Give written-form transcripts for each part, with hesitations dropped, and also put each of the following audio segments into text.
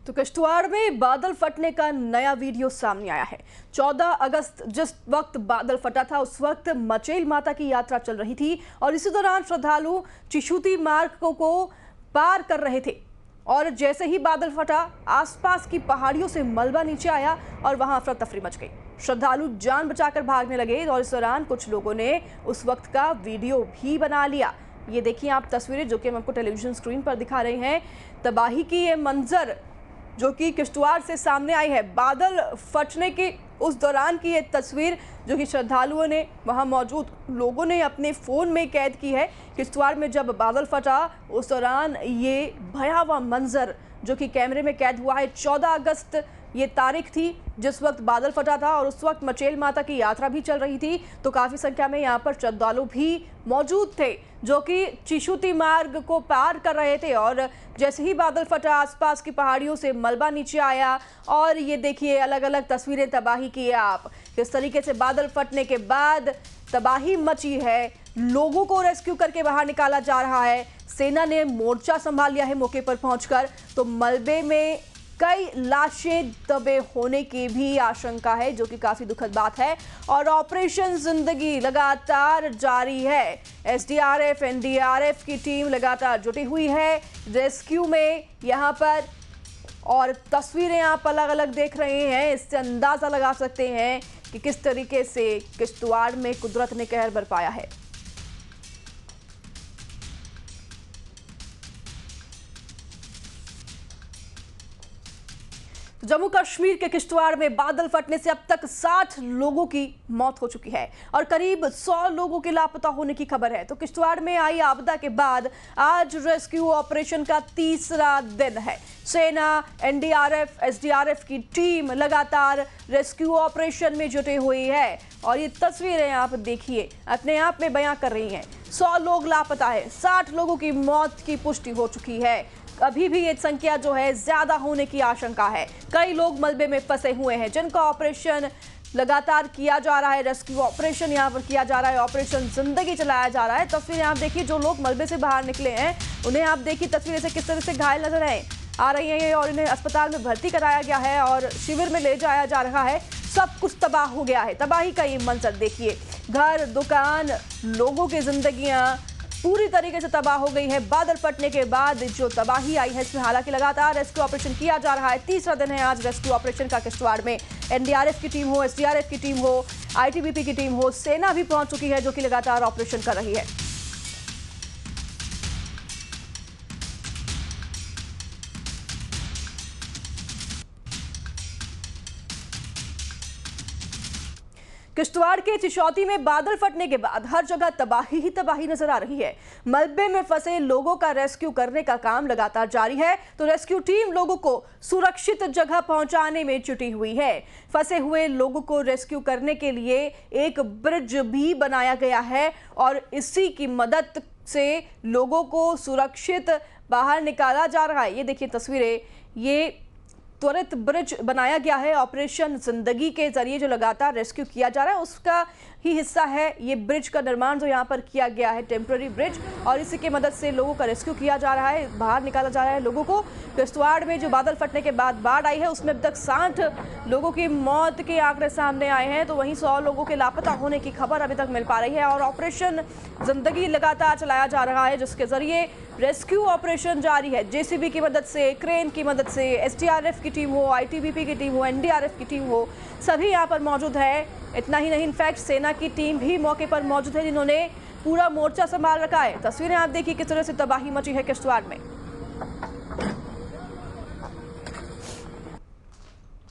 तो किश्तवाड़ में बादल फटने का नया वीडियो सामने आया है। 14 अगस्त जिस वक्त बादल फटा था उस वक्त मचेल माता की यात्रा चल रही थी और इसी दौरान श्रद्धालु चिशुती मार्ग को पार कर रहे थे और जैसे ही बादल फटा आसपास की पहाड़ियों से मलबा नीचे आया और वहां अफरा तफरी मच गई। श्रद्धालु जान बचाकर भागने लगे और इस दौरान कुछ लोगों ने उस वक्त का वीडियो भी बना लिया। ये देखिए आप तस्वीरें जो कि हम आपको टेलीविजन स्क्रीन पर दिखा रहे हैं। तबाही की ये मंजर जो कि किश्तवाड़ से सामने आई है, बादल फटने के उस दौरान की ये तस्वीर जो कि श्रद्धालुओं ने, वहां मौजूद लोगों ने अपने फ़ोन में कैद की है। किश्तवाड़ में जब बादल फटा उस दौरान ये भयावह मंजर जो कि कैमरे में कैद हुआ है। 14 अगस्त ये तारीख थी जिस वक्त बादल फटा था और उस वक्त मचेल माता की यात्रा भी चल रही थी, तो काफ़ी संख्या में यहाँ पर श्रद्धालु भी मौजूद थे जो कि चिशुती मार्ग को पार कर रहे थे और जैसे ही बादल फटा आसपास की पहाड़ियों से मलबा नीचे आया और ये देखिए अलग अलग तस्वीरें तबाही की है आप। किस तरीके से बादल फटने के बाद तबाही मची है, लोगों को रेस्क्यू करके बाहर निकाला जा रहा है। सेना ने मोर्चा संभाल लिया है मौके पर पहुंचकर, तो मलबे में कई लाशें दबे होने की भी आशंका है जो कि काफी दुखद बात है और ऑपरेशन जिंदगी लगातार जारी है। एसडीआरएफ एनडीआरएफ की टीम लगातार जुटी हुई है रेस्क्यू में यहाँ पर और तस्वीरें आप अलग अलग देख रहे हैं। इससे अंदाजा लगा सकते हैं कि किस तरीके से किश्तवाड़ में कुदरत ने कहर बरपाया है। जम्मू कश्मीर के किश्तवाड़ में बादल फटने से अब तक 60 लोगों की मौत हो चुकी है और करीब 100 लोगों के लापता होने की खबर है। तो किश्तवाड़ में आई आपदा के बाद आज रेस्क्यू ऑपरेशन का तीसरा दिन है। सेना, एनडीआरएफ, एसडीआरएफ की टीम लगातार रेस्क्यू ऑपरेशन में जुटी हुई है और ये तस्वीरें आप देखिए अपने आप में बयां कर रही हैं। 100 लोग लापता है, 60 लोगों की मौत की पुष्टि हो चुकी है। अभी भी ये संख्या जो है ज्यादा होने की आशंका है। कई लोग मलबे में फंसे हुए हैं जिनका ऑपरेशन लगातार किया जा रहा है। रेस्क्यू ऑपरेशन यहाँ पर किया जा रहा है, ऑपरेशन जिंदगी चलाया जा रहा है। तस्वीरें आप देखिए, जो लोग मलबे से बाहर निकले हैं उन्हें आप देखिए तस्वीरें से किस तरह से घायल नजर आ रही हैं और इन्हें अस्पताल में भर्ती कराया गया है और शिविर में ले जाया जा रहा है। सब कुछ तबाह हो गया है। तबाही का ये मंजर देखिए, घर, दुकान, लोगों की जिंदगियां पूरी तरीके से तबाह हो गई है। बादल फटने के बाद जो तबाही आई है इसमें हालांकि लगातार रेस्क्यू ऑपरेशन किया जा रहा है। तीसरा दिन है आज रेस्क्यू ऑपरेशन का किश्तवाड़ में। एनडीआरएफ की टीम हो, एसडीआरएफ की टीम हो, आईटीबीपी की टीम हो, सेना भी पहुंच चुकी है जो कि लगातार ऑपरेशन कर रही है। किश्तवाड़ के चिशौती में बादल फटने के बाद हर जगह तबाही ही तबाही नजर आ रही है। मलबे में फंसे लोगों का रेस्क्यू करने का काम लगातार जारी है, तो रेस्क्यू टीम लोगों को सुरक्षित जगह पहुंचाने में जुटी हुई है। फंसे हुए लोगों को रेस्क्यू करने के लिए एक ब्रिज भी बनाया गया है और इसी की मदद से लोगों को सुरक्षित बाहर निकाला जा रहा है। ये देखिए तस्वीरें, ये त्वरित ब्रिज बनाया गया है। ऑपरेशन जिंदगी के जरिए जो लगातार रेस्क्यू किया जा रहा है उसका ही हिस्सा है ये ब्रिज का निर्माण जो यहाँ पर किया गया है, टेम्पररी ब्रिज, और इसी की मदद से लोगों का रेस्क्यू किया जा रहा है, बाहर निकाला जा रहा है लोगों को। किश्तवाड़ में जो बादल फटने के बाद बाढ़ आई है उसमें अब तक 60 लोगों की मौत के आंकड़े सामने आए हैं, तो वहीं 100 लोगों के लापता होने की खबर अभी तक मिल पा रही है और ऑपरेशन जिंदगी लगातार चलाया जा रहा है जिसके जरिए रेस्क्यू ऑपरेशन जारी है। जेसीबी की मदद से, क्रेन की मदद से, एसडीआरएफ की टीम हो, आईटीबीपी की टीम हो, एनडीआरएफ की टीम हो, सभी यहाँ पर मौजूद है। इतना ही नहीं, इनफैक्ट सेना की टीम भी मौके पर मौजूद है जिन्होंने पूरा मोर्चा संभाल रखा है। तस्वीरें आप देखिए किस तरह से तबाही मची है किश्तवाड़ में।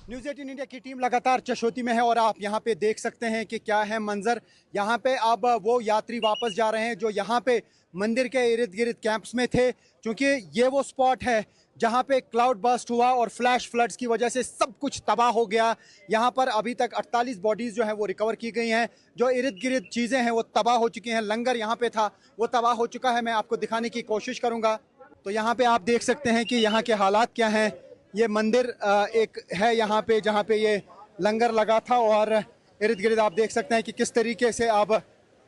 न्यूज़ 18 इंडिया की टीम लगातार चिशौती में है और आप यहाँ पे देख सकते हैं कि क्या है मंजर। यहाँ पे अब वो यात्री वापस जा रहे हैं जो यहाँ पे मंदिर के इर्द गिर्द कैंप्स में थे, क्योंकि ये वो स्पॉट है जहाँ पे क्लाउड बर्स्ट हुआ और फ्लैश फ्लड्स की वजह से सब कुछ तबाह हो गया। यहाँ पर अभी तक 48 बॉडीज़ जो हैं वो रिकवर की गई हैं। जो इर्द गिर्द चीज़ें हैं वो तबाह हो चुकी हैं। लंगर यहाँ पे था वो तबाह हो चुका है। मैं आपको दिखाने की कोशिश करूँगा। तो यहाँ पे आप देख सकते हैं कि यहाँ के हालात क्या हैं। ये मंदिर एक है यहाँ पे जहाँ पे ये लंगर लगा था और इर्द गिर्द आप देख सकते हैं कि किस तरीके से अब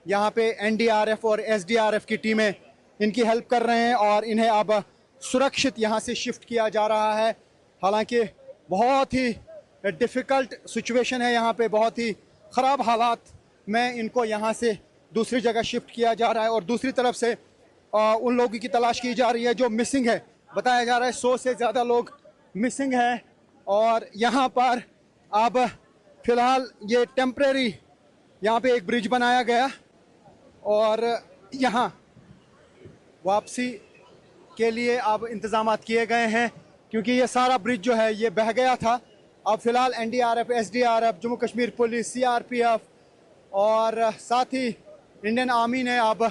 यहाँ पे एनडीआरएफ और एसडीआरएफ की टीमें इनकी हेल्प कर रहे हैं और इन्हें अब सुरक्षित यहाँ से शिफ्ट किया जा रहा है। हालांकि बहुत ही डिफ़िकल्ट सिचुएशन है यहाँ पे, बहुत ही ख़राब हालात में इनको यहाँ से दूसरी जगह शिफ्ट किया जा रहा है। और दूसरी तरफ से उन लोगों की तलाश की जा रही है जो मिसिंग है। बताया जा रहा है 100 से ज़्यादा लोग मिसिंग हैं। और यहाँ पर अब फ़िलहाल ये टेम्परेरी यहाँ पे एक ब्रिज बनाया गया और यहाँ वापसी के लिए अब इंतज़ामात किए गए हैं, क्योंकि ये सारा ब्रिज जो है ये बह गया था। अब फ़िलहाल NDRF, SDRF, Jammu Kashmir police, CRPF और साथ ही इंडियन आर्मी ने अब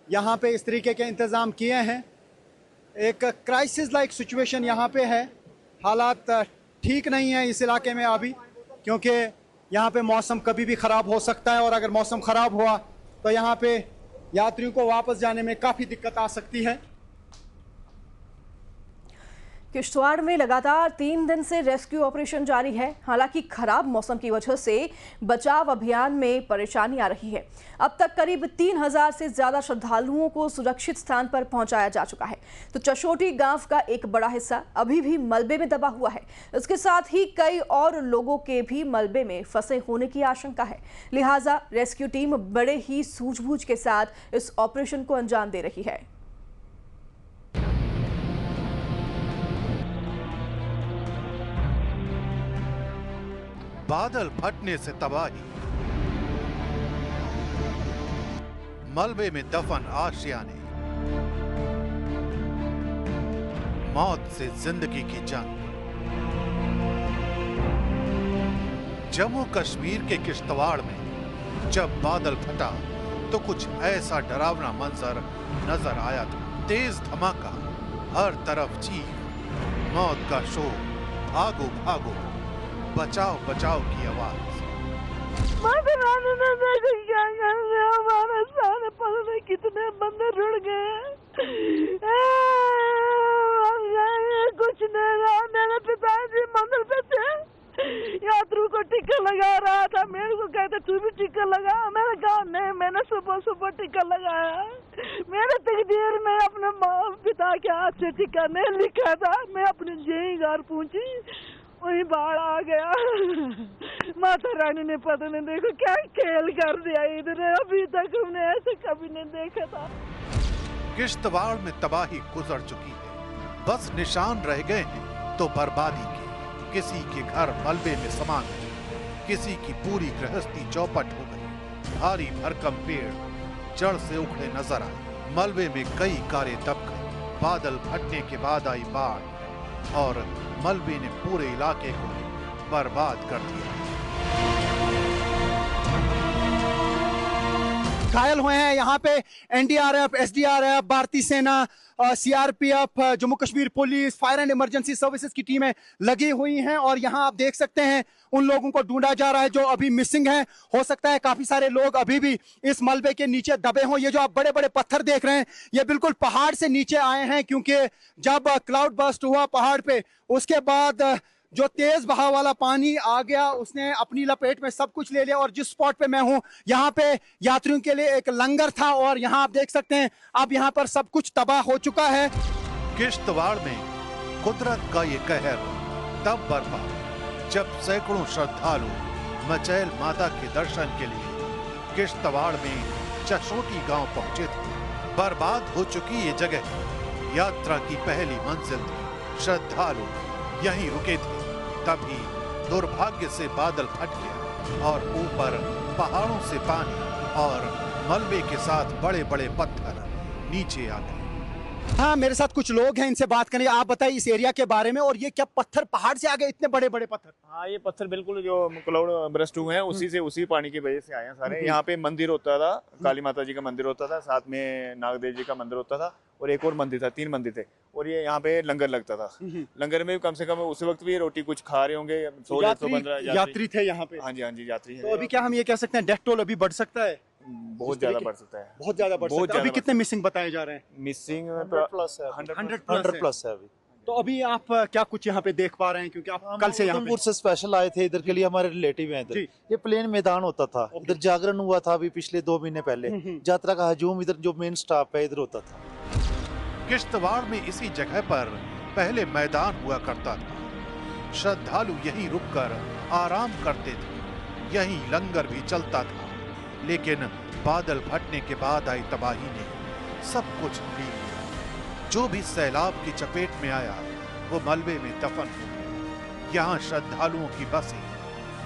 यहाँ पे इस तरीके के इंतज़ाम किए हैं। एक क्राइसिस लाइक सिचुएशन यहाँ पे है। हालात ठीक नहीं है इस इलाके में अभी, क्योंकि यहाँ पे मौसम कभी भी ख़राब हो सकता है और अगर मौसम ख़राब हुआ तो यहाँ पे यात्रियों को वापस जाने में काफ़ी दिक्कत आ सकती है। किश्तवाड़ में लगातार 3 दिन से रेस्क्यू ऑपरेशन जारी है। हालांकि खराब मौसम की वजह से बचाव अभियान में परेशानी आ रही है। अब तक करीब 3000 से ज्यादा श्रद्धालुओं को सुरक्षित स्थान पर पहुंचाया जा चुका है। तो चशोटी गांव का एक बड़ा हिस्सा अभी भी मलबे में दबा हुआ है। इसके साथ ही कई और लोगों के भी मलबे में फंसे होने की आशंका है। लिहाजा रेस्क्यू टीम बड़े ही सूझबूझ के साथ इस ऑपरेशन को अंजाम दे रही है। बादल फटने से तबाही, मलबे में दफन आशियाने, मौत से जिंदगी की जंग। जम्मू कश्मीर के किश्तवाड़ में जब बादल फटा तो कुछ ऐसा डरावना मंजर नजर आया था। तेज धमाका, हर तरफ चीख, मौत का शोर, भागो भागो, बचाओ बचाओ की आवाज। हमारे सारे पता कितने बंदे रुड़ गए। कुछ नहीं रहा। मेरे पिताजी मंदिर पे थे, यात्रियों को टीका लगा रहा था। मेरे को कहते तू भी टीका लगा। मैंने कहा नहीं, मैंने सुबह सुबह टीका लगाया। मेरे तकदीर में अपने पिता के हाथ से टीका नहीं लिखा था। मैं अपने जेई घर पहुंची, वही बाढ़ आ गया। माता रानी ने पता नहीं देखो क्या खेल कर दिया इधर। अभी तक हमने ऐसे कभी नहीं देखा था। किश्तवाड़ में तबाही गुजर चुकी है, बस निशान रह गए हैं तो बर्बादी के। किसी के घर मलबे में समा गए, किसी की पूरी गृहस्थी चौपट हो गई। भारी भरकम पेड़ जड़ से उखड़े नजर आए। मलबे में कई कारें दब गई। बादल फटने के बाद आई बाढ़ और मलबे ने पूरे इलाके को बर्बाद कर दिया। घायल हुए हैं यहाँ पे NDRF, SDRF, भारतीय सेना, CRPF, Jammu Kashmir police, fire and emergency services की टीमें लगी हुई हैं। और यहाँ आप देख सकते हैं उन लोगों को ढूंढा जा रहा है जो अभी मिसिंग हैं। हो सकता है काफी सारे लोग अभी भी इस मलबे के नीचे दबे हों। ये जो आप बड़े बड़े पत्थर देख रहे हैं ये बिल्कुल पहाड़ से नीचे आए हैं, क्योंकि जब क्लाउड बर्स्ट हुआ पहाड़ पे, उसके बाद जो तेज बहाव वाला पानी आ गया उसने अपनी लपेट में सब कुछ ले लिया। और जिस स्पॉट पे मैं हूं यहाँ पे यात्रियों के लिए एक लंगर था और यहाँ आप देख सकते हैं अब यहाँ पर सब कुछ तबाह हो चुका है। किश्तवाड़ में कुदरत का ये कहर तब बरपा जब सैकड़ों श्रद्धालु मचैल माता के दर्शन के लिए किश्तवाड़ में चशोटी गांव पहुंचे थे। बर्बाद हो चुकी ये जगह यात्रा की पहली मंजिल थी। श्रद्धालु यहीं रुके थे, तभी दुर्भाग्य से बादल फट गया और ऊपर पहाड़ों से पानी और मलबे के साथ बड़े बड़े पत्थर नीचे आ गए। हाँ, मेरे साथ कुछ लोग हैं, इनसे बात करेंगे। आप बताइए इस एरिया के बारे में, और ये क्या पत्थर पहाड़ से आ गए, इतने बड़े बड़े पत्थर? हाँ, ये पत्थर बिल्कुल जो क्लाउड बरस्ट हुए हैं उसी पानी की वजह से आए हैं सारे। यहाँ पे मंदिर होता था, काली माता जी का मंदिर होता था, साथ में नागदेव जी का मंदिर होता था और एक और मंदिर था, 3 मंदिर थे। और ये यहाँ पे लंगर लगता था। लंगर में कम से कम उस वक्त भी रोटी कुछ खा रहे होंगे 100-115 यात्री थे यहाँ पे। हाँ जी यात्री है। तो अभी क्या हम ये कह सकते हैं डेथ टोल अभी बढ़ सकता है? बहुत ज्यादा बढ़ सकता है, बहुत ज्यादा बढ़ सकता है। अभी कितने मिसिंग बताए जा रहे हैं? मिसिंग 100 प्लस है अभी। तो अभी आप क्या कुछ यहाँ पे देख पा रहे हैं, क्योंकि आप कल से यहाँ उधमपुर से स्पेशल आए थे इधर के लिए, हमारे रिलेटिव हैं इधर। ये प्लेन मैदान होता था, इधर जागरण हुआ था अभी पिछले 2 महीने पहले। यात्रा का हजूम इधर जो मेन स्टॉप है इधर होता था। किश्तवाड़ में इसी जगह पर पहले मैदान हुआ करता था। श्रद्धालु यहीं रुककर आराम करते थे, यहीं लंगर भी चलता था। लेकिन बादल फटने के बाद आई तबाही ने सब कुछ ली लिया। जो भी सैलाब की चपेट में आया वो मलबे में दफन हो गया। यहाँ श्रद्धालुओं की बसें,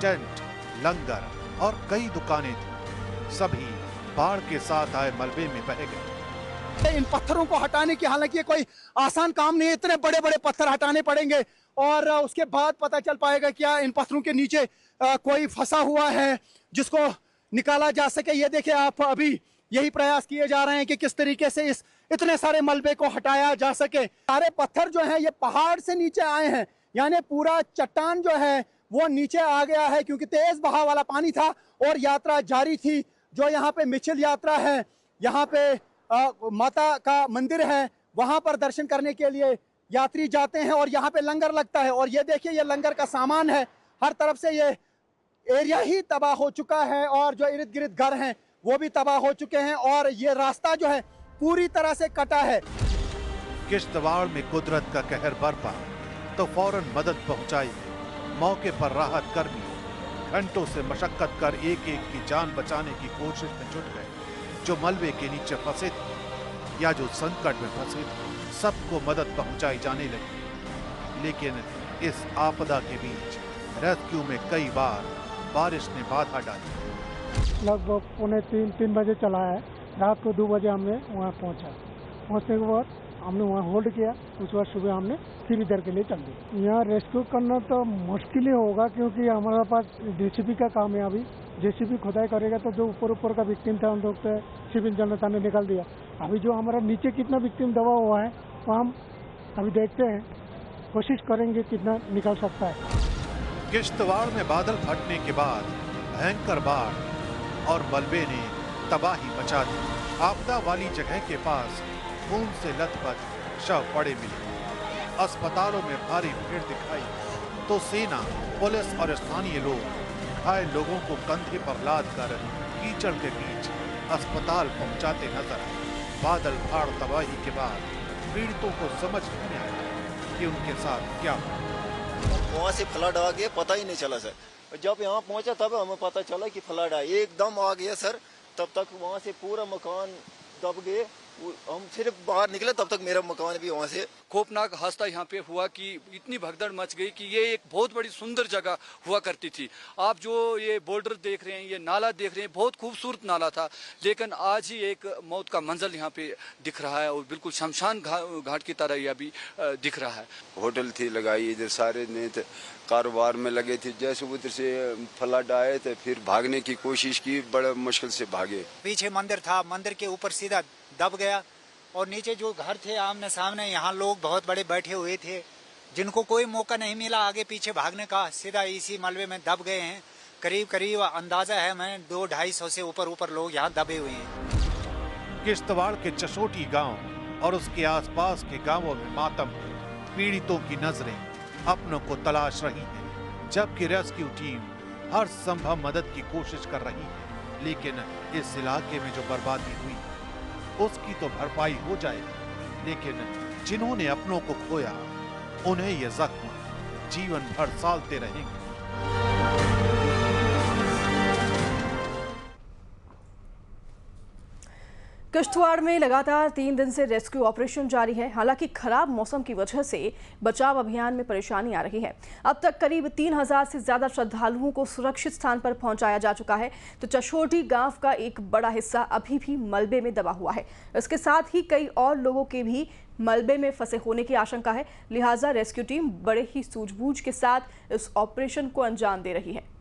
टेंट, लंगर और कई दुकानें थी, सभी बाढ़ के साथ आए मलबे में बह गए। इन पत्थरों को हटाने की, हालांकि ये कोई आसान काम नहीं है, इतने बड़े बड़े पत्थर हटाने पड़ेंगे और उसके बाद पता चल पाएगा क्या इन पत्थरों के नीचे कोई फंसा हुआ है जिसको निकाला जा सके। ये देखिए आप, अभी यही प्रयास किए जा रहे हैं कि किस तरीके से इस इतने सारे मलबे को हटाया जा सके। सारे पत्थर जो है ये पहाड़ से नीचे आए हैं, यानी पूरा चट्टान जो है वो नीचे आ गया है, क्योंकि तेज बहाव वाला पानी था और यात्रा जारी थी। जो यहाँ पे मिचिल यात्रा है, यहाँ पे माता का मंदिर है, वहां पर दर्शन करने के लिए यात्री जाते हैं और यहाँ पे लंगर लगता है। और ये देखिए ये लंगर का सामान है, हर तरफ से ये एरिया ही तबाह हो चुका है और जो इर्द गिर्द घर हैं वो भी तबाह हो चुके हैं और ये रास्ता जो है पूरी तरह से कटा है। किश्तवाड़ में कुदरत का कहर बरपा तो फौरन मदद पहुंचाई। मौके पर राहत कर्मी घंटों से मशक्कत कर एक एक की जान बचाने की कोशिश में जुट गए। जो मलबे के नीचे फंसे थे या जो संकट में फंसे थे, सबको मदद पहुंचाई जाने लगी। लेकिन इस आपदा के बीच रेस्क्यू में कई बार बारिश ने बाधा डाली। लगभग 2:45-3 बजे चला है, रात को 2 बजे हमने वहाँ पहुँचा। पहुँचने के बाद हमने वहाँ होल्ड किया, उसके बाद सुबह हमने फिर इधर के लिए चल दी। यहाँ रेस्क्यू करना तो मुश्किल ही होगा क्योंकि हमारे पास जेसीबी का काम है। अभी जेसीबी खुदाई करेगा तो जो ऊपर का विक्टिम था हम लोग तो सिविल जनता ने निकाल दिया। अभी जो हमारा नीचे कितना विक्टिम दबा हुआ है वो हम अभी देखते हैं, कोशिश करेंगे कितना निकल सकता है। किश्तवाड़ में बादल फटने के बाद भयंकर बाढ़ और मलबे ने तबाही मचा दी। आपदा वाली जगह के पास खून से लथपथ शव पड़े मिले। अस्पतालों में भारी भीड़ दिखाई तो सेना, पुलिस और स्थानीय लोग घायल लोगों को कंधे पर लाद कर कीचड़ के बीच अस्पताल पहुंचाते नजर आए। बादल फाड़ तबाही के बाद पीड़ितों को समझ नहीं आया कि उनके साथ क्या हुआ। वहाँ से फ्लड आ गया, पता ही नहीं चला सर। जब यहाँ पहुँचा तब हमें पता चला कि फ्लड आ एकदम आ गया सर। तब तक वहाँ से पूरा मकान दब गए। हम सिर्फ बाहर निकले तब तक मेरा मकान भी वहाँ से। खौफनाक हादसा यहाँ पे हुआ कि इतनी भगदड़ मच गई कि ये एक बहुत बड़ी सुंदर जगह हुआ करती थी। आप जो ये बॉर्डर देख रहे हैं, ये नाला देख रहे हैं, बहुत खूबसूरत नाला था, लेकिन आज ही एक मौत का मंजर यहाँ पे दिख रहा है और बिल्कुल शमशान घाट की तरह यह भी दिख रहा है। होटल थी लगाई, इधर सारे ने कारोबार में लगे थे। जैसे उधर से फ्लड आए तो फिर भागने की कोशिश की, बड़े मुश्किल से भागे। पीछे मंदिर था, मंदिर के ऊपर सीधा दब गया और नीचे जो घर थे आमने सामने, यहाँ लोग बहुत बड़े बैठे हुए थे जिनको कोई मौका नहीं मिला आगे पीछे भागने का, सीधा इसी मलबे में दब गए हैं। करीब अंदाजा है मैं 200-250 से ऊपर लोग यहाँ दबे हुए हैं। किश्तवाड़ के चशोटी गांव और उसके आसपास के गांवों में मातम है। पीड़ितों की नजरें अपनों को तलाश रही है, जबकि रेस्क्यू टीम हर संभव मदद की कोशिश कर रही है। लेकिन इस इलाके में जो बर्बादी हुई उसकी तो भरपाई हो जाएगी, लेकिन जिन्होंने अपनों को खोया उन्हें ये जख्म जीवन भर सालते रहेंगे। किश्तवाड़ में लगातार 3 दिन से रेस्क्यू ऑपरेशन जारी है। हालांकि खराब मौसम की वजह से बचाव अभियान में परेशानी आ रही है। अब तक करीब 3000 से ज्यादा श्रद्धालुओं को सुरक्षित स्थान पर पहुंचाया जा चुका है, तो चशोटी गांव का एक बड़ा हिस्सा अभी भी मलबे में दबा हुआ है। इसके साथ ही कई और लोगों के भी मलबे में फंसे होने की आशंका है। लिहाजा रेस्क्यू टीम बड़े ही सूझबूझ के साथ इस ऑपरेशन को अंजाम दे रही है।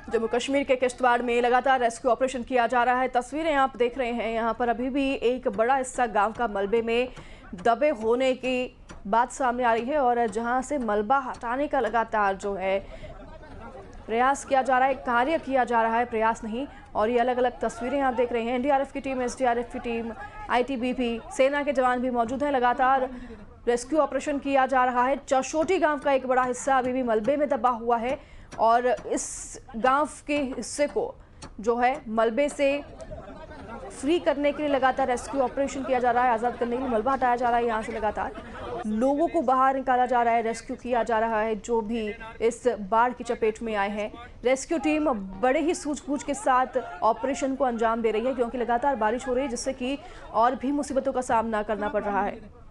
जम्मू कश्मीर के किश्तवाड़ में लगातार रेस्क्यू ऑपरेशन किया जा रहा है। तस्वीरें आप देख रहे हैं, यहाँ पर अभी भी एक बड़ा हिस्सा गांव का मलबे में दबे होने की बात सामने आ रही है और जहां से मलबा हटाने का लगातार जो है प्रयास किया जा रहा है, कार्य किया जा रहा है, प्रयास नहीं। और ये अलग अलग तस्वीरें आप देख रहे हैं। एनडीआरएफ की टीम, एसडीआरएफ की टीम, आईटीबीपी, सेना के जवान भी मौजूद हैं। लगातार रेस्क्यू ऑपरेशन किया जा रहा है। चशोटी गाँव का एक बड़ा हिस्सा अभी भी मलबे में दबा हुआ है और इस गांव के हिस्से को जो है मलबे से फ्री करने के लिए लगातार रेस्क्यू ऑपरेशन किया जा रहा है, आज़ाद करने के लिए मलबा हटाया जा रहा है, यहाँ से लगातार लोगों को बाहर निकाला जा रहा है, रेस्क्यू किया जा रहा है जो भी इस बाढ़ की चपेट में आए हैं। रेस्क्यू टीम बड़े ही सूझबूझ के साथ ऑपरेशन को अंजाम दे रही है क्योंकि लगातार बारिश हो रही है जिससे कि और भी मुसीबतों का सामना करना पड़ रहा है।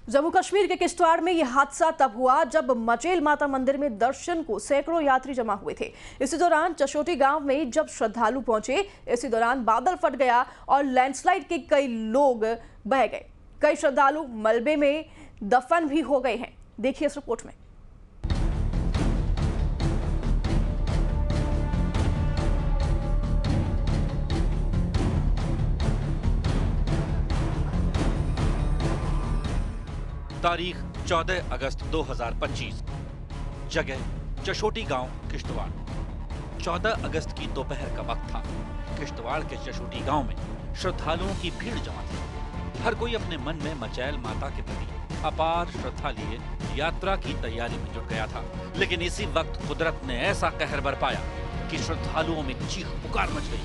जम्मू कश्मीर के किश्तवाड़ में यह हादसा तब हुआ जब मचेल माता मंदिर में दर्शन को सैकड़ों यात्री जमा हुए थे। इसी दौरान चशोटी गांव में जब श्रद्धालु पहुंचे, इसी दौरान बादल फट गया और लैंडस्लाइड के कई लोग बह गए। कई श्रद्धालु मलबे में दफन भी हो गए हैं। देखिए इस रिपोर्ट में। तारीख 14 अगस्त 2025, जगह चशोटी गांव किश्तवाड़। 14 अगस्त की दोपहर का वक्त था। किश्तवाड़ के चशोटी गांव में श्रद्धालुओं की भीड़ जमा थी। हर कोई अपने मन में मचैल माता के प्रति अपार श्रद्धा लिए यात्रा की तैयारी में जुट गया था। लेकिन इसी वक्त कुदरत ने ऐसा कहर बरपाया कि श्रद्धालुओं में चीख पुकार मच गई।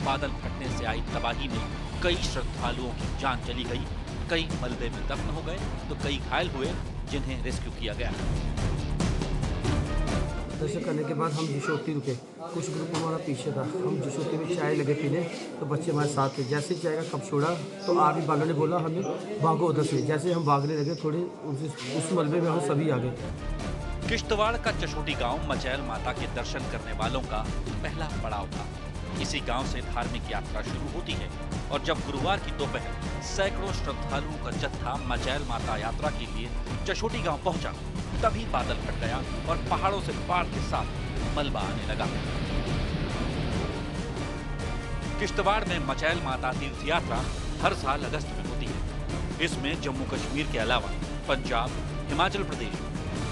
बादल फटने से आई तबाही में कई श्रद्धालुओं की जान चली गई, कई मलबे में दफन हो गए तो कई घायल हुए जिन्हें रेस्क्यू किया गया। दर्शन करने के बाद हम जशोटी रुके, कुछ ग्रुप हमारा पीछे था। हम जशोटी में चाय लगे पीने तो बच्चे हमारे साथ थे। जैसे चाय का कप छोड़ा तो आगे बालों ने बोला हमें भागो उधर से। जैसे हम भागने लगे थोड़े उस मलबे में हम सभी आ गए। किश्तवाड़ का चशोटी गांव मचैल माता के दर्शन करने वालों का पहला पड़ाव था। इसी गांव से धार्मिक यात्रा शुरू होती है और जब गुरुवार की दोपहर सैकड़ों श्रद्धालुओं का जत्था मचैल माता यात्रा के लिए चशोटी गांव पहुंचा, तभी बादल फट गया और पहाड़ों से बाढ़ के साथ मलबा आने लगा। किश्तवाड़ में मचैल माता तीर्थ यात्रा हर साल अगस्त में होती है। इसमें जम्मू कश्मीर के अलावा पंजाब, हिमाचल प्रदेश,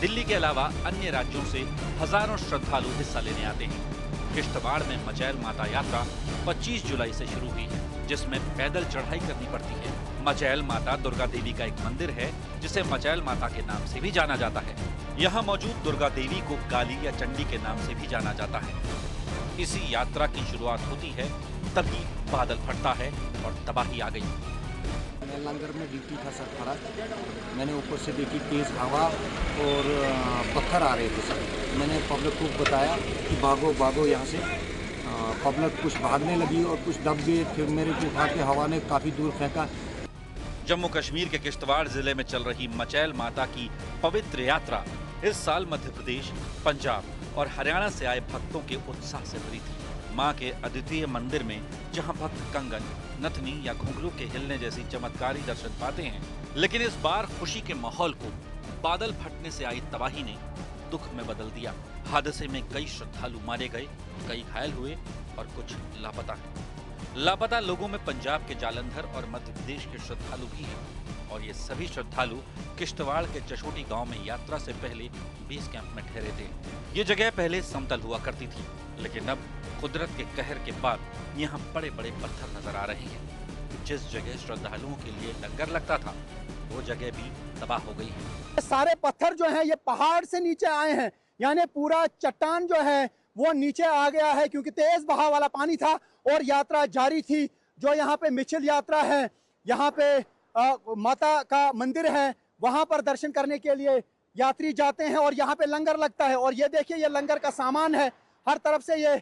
दिल्ली के अलावा अन्य राज्यों से हजारों श्रद्धालु हिस्सा लेने आते हैं। किश्तवाड़ में मचैल माता यात्रा 25 जुलाई से शुरू हुई है, जिसमें पैदल चढ़ाई करनी पड़ती है। मचैल माता दुर्गा देवी का एक मंदिर है जिसे मचैल माता के नाम से भी जाना जाता है। यहाँ मौजूद दुर्गा देवी को काली या चंडी के नाम से भी जाना जाता है। इसी यात्रा की शुरुआत होती है, तभी बादल फटता है और तबाही आ गई। लंगर में ड्यूटी था सर खड़ा, मैंने ऊपर से देखी तेज हवा और पत्थर आ रहे थे सर। मैंने पब्लिक को बताया कि भागो भागो यहाँ से। पब्लिक कुछ भागने लगी और कुछ दब गए। फिर मेरे को उठा के हवा ने काफ़ी दूर फेंका। जम्मू कश्मीर के किश्तवाड़ जिले में चल रही मचैल माता की पवित्र यात्रा इस साल मध्य प्रदेश, पंजाब और हरियाणा से आए भक्तों के उत्साह से भरी थी। मां के अद्वितीय मंदिर में जहां भक्त कंगन, नथनी या घुंघरू के हिलने जैसी चमत्कारी दर्शन पाते हैं, लेकिन इस बार खुशी के माहौल को बादल फटने से आई तबाही ने दुख में बदल दिया। हादसे में कई श्रद्धालु मारे गए, कई घायल हुए और कुछ लापता हैं। लापता लोगों में पंजाब के जालंधर और मध्य प्रदेश के श्रद्धालु भी हैं और ये सभी श्रद्धालु किश्तवाड़ के चशोटी गांव में यात्रा से पहले बेस कैंप में ठहरे थे। ये जगह पहले समतल हुआ करती थी, लेकिन अब कुदरत के कहर के बाद यहाँ बड़े बड़े पत्थर नजर आ रहे हैं। जिस जगह श्रद्धालुओं के लिए लंगर लगता था, वो जगह भी तबाह हो गई है। सारे पत्थर जो हैं ये पहाड़ से नीचे आए हैं, यानी पूरा चट्टान जो है वो नीचे आ गया है क्योंकि तेज बहाव वाला पानी था और यात्रा जारी थी। जो यहाँ पे मिचिल यात्रा है, यहाँ पे माता का मंदिर है, वहाँ पर दर्शन करने के लिए यात्री जाते हैं और यहाँ पे लंगर लगता है। और ये देखिए ये लंगर का सामान है, हर तरफ से ये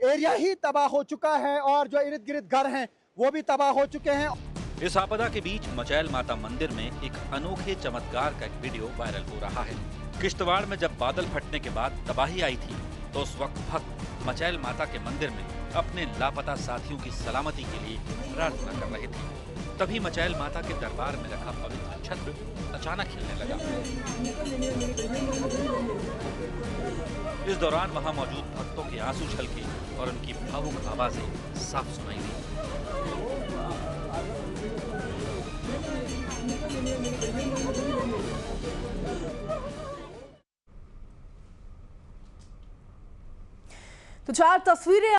एरिया ही तबाह हो चुका है और जो इर्द गिर्द घर हैं वो भी तबाह हो चुके हैं। इस आपदा के बीच मचैल माता मंदिर में एक अनोखे चमत्कार का एक वीडियो वायरल हो रहा है। किश्तवाड़ में जब बादल फटने के बाद तबाही आई थी तो उस वक्त भक्त मचैल माता के मंदिर में अपने लापता साथियों की सलामती के लिए प्रार्थना कर रहे थे। तभी मचैल माता के दरबार में रखा पवित्र छत्र अचानक हिलने लगा। इस दौरान वहां मौजूद भक्तों के आंसू छलके और उनकी भावुक आवाजें साफ सुनाई दी। तो 4 तस्वीरें